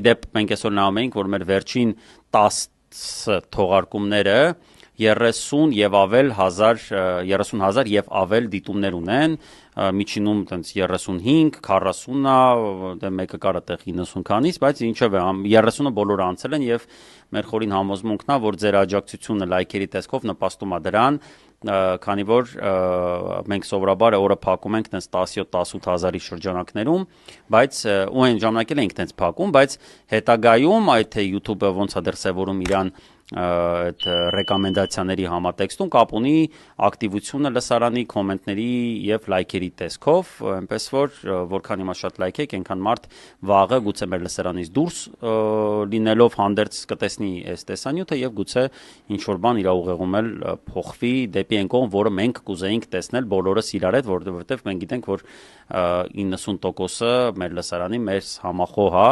Իդեպ մենք այսօր նայում ենք, որ մեր վերջին 10 թողարկումները 30 եւ ավել 30,000 եւ ավել դիտումներ ունեն, միջինում տենց 35, 40-ա, դե մեկը կար այդտեղ 90 քանից, բայց ինչով է, 30-ը բոլորը անցել են եւ մեր խորին համոզմունքն է, որ ձեր աջակցությունը լայքերի տեսքով նպաստում է դրան, քանի որ մենք սովորաբար օրը փակում ենք տենց 17-18 հազարի շրջանակներում, բայց ու այն ժամանակ էլ ենք տենց փակում, բայց հետագայում այդ թե YouTube-ը ոնց է դեռ սևորում իրան այդ ռեկոմենդացիաների համատեքստում կապ ունի ակտիվությունը լսարանի կոմենտների եւ լայքերի տեսքով, այնպես որ որքան հիմա շատ լայք եք, այնքան մարդ վաղը գուցե մեր լսարանից դուրս լինելով հանդերձ կտեսնի այս տեսանյութը եւ գուցե ինչ որ բան իր ուղեղում էլ փոխվի դեպի այն կողմ, որը մենք կուզեինք տեսնել բոլորս իրար հետ, որովհետեւ մենք գիտենք, որ 90%-ը մեր լսարանի մեր համախոհ է